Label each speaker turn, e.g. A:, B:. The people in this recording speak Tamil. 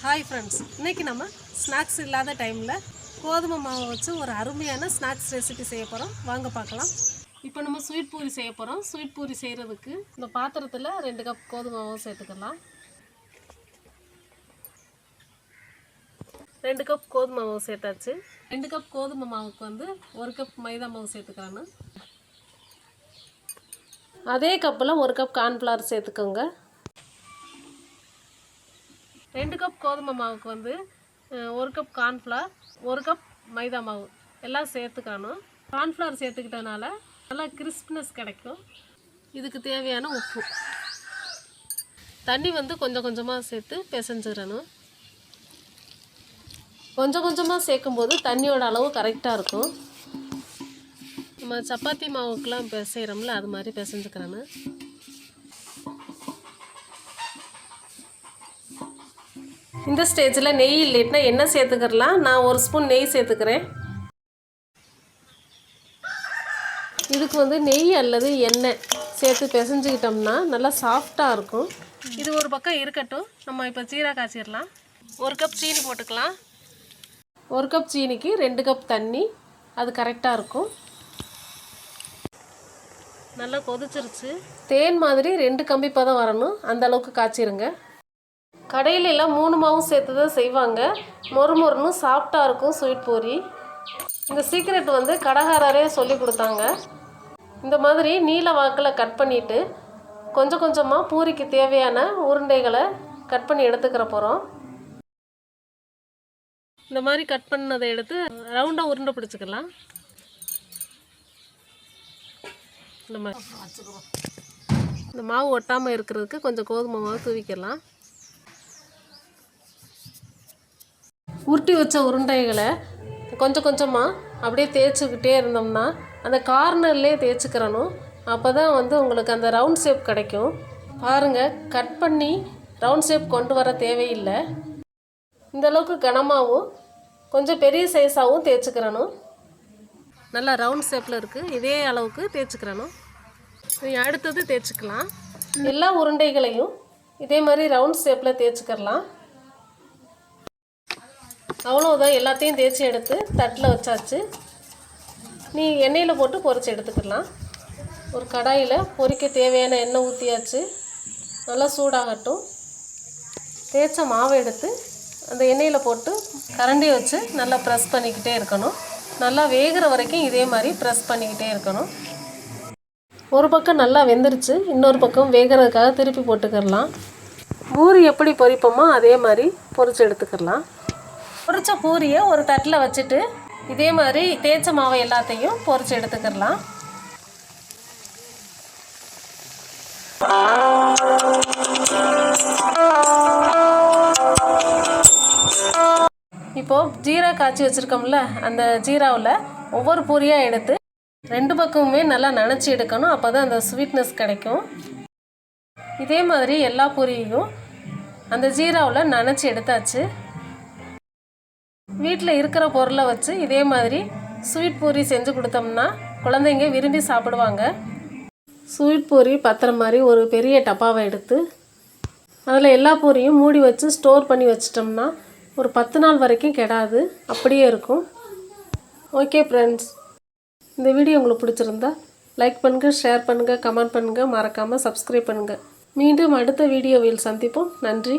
A: ஹாய் ஃப்ரெண்ட்ஸ், இன்றைக்கி நம்ம ஸ்நாக்ஸ் இல்லாத டைமில் கோதுமை மாவை வச்சு ஒரு அருமையான ஸ்நாக்ஸ் ரெசிபி செய்ய போகிறோம். வாங்க பார்க்கலாம். இப்போ நம்ம ஸ்வீட் பூரி செய்ய போகிறோம். ஸ்வீட் பூரி செய்கிறதுக்கு இந்த பாத்திரத்தில் 2 கப் கோதுமை மாவு சேர்த்துக்கலாம். 2 கப் கோதுமை மாவு சேர்த்தாச்சு. 2 கப் கோதுமை மாவுக்கு வந்து 1 கப் மைதா மாவு சேர்த்துக்கலான்னு. அதே கப்பில் 1 கப் கார்ன்ஃப்ளவர் சேர்த்துக்கோங்க. 2 கப் கோதுமை மாவுக்கு வந்து 1 கப் கார்ன்ஃப்ளவர், 1 கப் மைதா மாவு எல்லாம் சேர்த்துக்கணும். கார்ன்ஃப்ளவர் சேர்த்துக்கிட்டனால நல்லா கிறிஸ்பினஸ் கிடைக்கும். இதுக்கு தேவையான உப்பு, தண்ணி வந்து கொஞ்சம் கொஞ்சமாக சேர்த்து பிசைஞ்சிடணும். கொஞ்சம் கொஞ்சமாக சேர்க்கும்போது தண்ணியோட அளவு கரெக்டாக இருக்கும். நம்ம சப்பாத்தி மாவுக்கெலாம் பிசைகிறோம்ல, அது மாதிரி பிசைஞ்சுக்கிறேன்னு. இந்த ஸ்டேஜில் நெய் இல்லைன்னா எண்ணெய் சேர்த்துக்கிறலாம். நான் 1 ஸ்பூன் நெய் சேர்த்துக்கிறேன். இதுக்கு வந்து நெய் அல்லது எண்ணெய் சேர்த்து பிசைஞ்சிக்கிட்டோம்னா நல்லா சாஃப்டாக இருக்கும். இது ஒரு பக்கம் இருக்கட்டும். நம்ம இப்போ ஜீரா காய்ச்சிடலாம். 1 கப் சீனி போட்டுக்கலாம். 1 கப் சீனிக்கு 2 கப் தண்ணி, அது கரெக்டாக இருக்கும். நல்லா கொதிச்சிருச்சு. தேன் மாதிரி 2 கம்பி பதம் வரணும், அந்த அளவுக்கு காய்ச்சிருங்க. கடையிலெல்லாம் 3 மாவும் சேர்த்து தான் செய்வாங்க. மொறுமொறுன்னு சாஃப்டாக இருக்கும் ஸ்வீட் பூரி. இந்த சீக்ரெட் வந்து கடைக்காரரே சொல்லி கொடுத்தாங்க. இந்த மாதிரி நீல வாக்கில் கட் பண்ணிவிட்டு கொஞ்சம் கொஞ்சமாக பூரிக்கு தேவையான உருண்டைகளை கட் பண்ணி எடுத்துக்கிற போகிறோம். இந்த மாதிரி கட் பண்ணதை எடுத்து ரவுண்டாக உருண்டை பிடிச்சிக்கலாம். இந்த மாவு ஒட்டாமல் இருக்கிறதுக்கு கொஞ்சம் கோதுமை மாவு தூவிக்கலாம். உருட்டி வச்ச உருண்டைகளை கொஞ்சம் கொஞ்சமாக அப்படியே தேய்ச்சிக்கிட்டே இருந்தோம்னா அந்த கார்னர்லேயே தேய்ச்சிக்கிறணும். அப்போ தான் வந்து உங்களுக்கு அந்த ரவுண்ட் ஷேப் கிடைக்கும். பாருங்கள், கட் பண்ணி ரவுண்ட் ஷேப் கொண்டு வர தேவையில்லை. இந்தளவுக்கு கனமாகவும் கொஞ்சம் பெரிய சைஸாகவும் தேய்ச்சிக்கிறணும். நல்லா ரவுண்ட் ஷேப்பில் இருக்குது, இதே அளவுக்கு தேய்ச்சிக்கிறணும். அடுத்தது தேய்ச்சிக்கலாம். எல்லா உருண்டைகளையும் இதே மாதிரி ரவுண்ட் ஷேப்பில் தேய்ச்சிக்கிறலாம். அவ்வளோதான், எல்லாத்தையும் தேய்ச்சி எடுத்து தட்டில் வச்சாச்சு. நீ எண்ணெயில் போட்டு பொரிச்சு எடுத்துக்கலாம். ஒரு கடாயில் பொரிக்க தேவையான எண்ணெய் ஊற்றியாச்சு. நல்லா சூடாகட்டும். தேய்ச்ச மாவை எடுத்து அந்த எண்ணெயில் போட்டு கரண்டி வச்சு நல்லா ப்ரெஸ் பண்ணிக்கிட்டே இருக்கணும். நல்லா வேகிற வரைக்கும் இதே மாதிரி ப்ரெஸ் பண்ணிக்கிட்டே இருக்கணும். ஒரு பக்கம் நல்லா வெந்துருச்சு, இன்னொரு பக்கம் வேகிறதுக்காக திருப்பி போட்டுக்கிடலாம். பூரி எப்படி பொரிப்போமோ அதே மாதிரி பொரிச்சு எடுத்துக்கிடலாம். பொரிச்ச பூரியை ஒரு தட்டில் வச்சுட்டு இதே மாதிரி தேய்ச்ச மாவை எல்லாத்தையும் பொரிச்சு எடுத்துக்கிடலாம். இப்போது ஜீரா காய்ச்சி வச்சுருக்கோம்ல, அந்த ஜீராவில் ஒவ்வொரு பூரியாக எடுத்து 2 பக்கமுமே நல்லா நனைச்சி எடுக்கணும். அப்போ தான் அந்த ஸ்வீட்னஸ் கிடைக்கும். இதே மாதிரி எல்லா பூரியையும் அந்த ஜீராவில் நனைச்சி எடுத்தாச்சு. வீட்டில் இருக்கிற பொருளை வச்சு இதே மாதிரி ஸ்வீட் பூரி செஞ்சு கொடுத்தோம்னா குழந்தைங்க விரும்பி சாப்பிடுவாங்க. ஸ்வீட் பூரி பத்துற மாதிரி ஒரு பெரிய டப்பாவை எடுத்து அதில் எல்லா பூரியும் மூடி வச்சு ஸ்டோர் பண்ணி வச்சிட்டோம்னா ஒரு 10 நாள் வரைக்கும் கெடாது, அப்படியே இருக்கும். ஓகே ஃப்ரெண்ட்ஸ், இந்த வீடியோ உங்களுக்கு பிடிச்சிருந்தா லைக் பண்ணுங்கள், ஷேர் பண்ணுங்கள், கமெண்ட் பண்ணுங்கள், மறக்காமல் சப்ஸ்கிரைப் பண்ணுங்கள். மீண்டும் அடுத்த வீடியோவில் சந்திப்போம். நன்றி.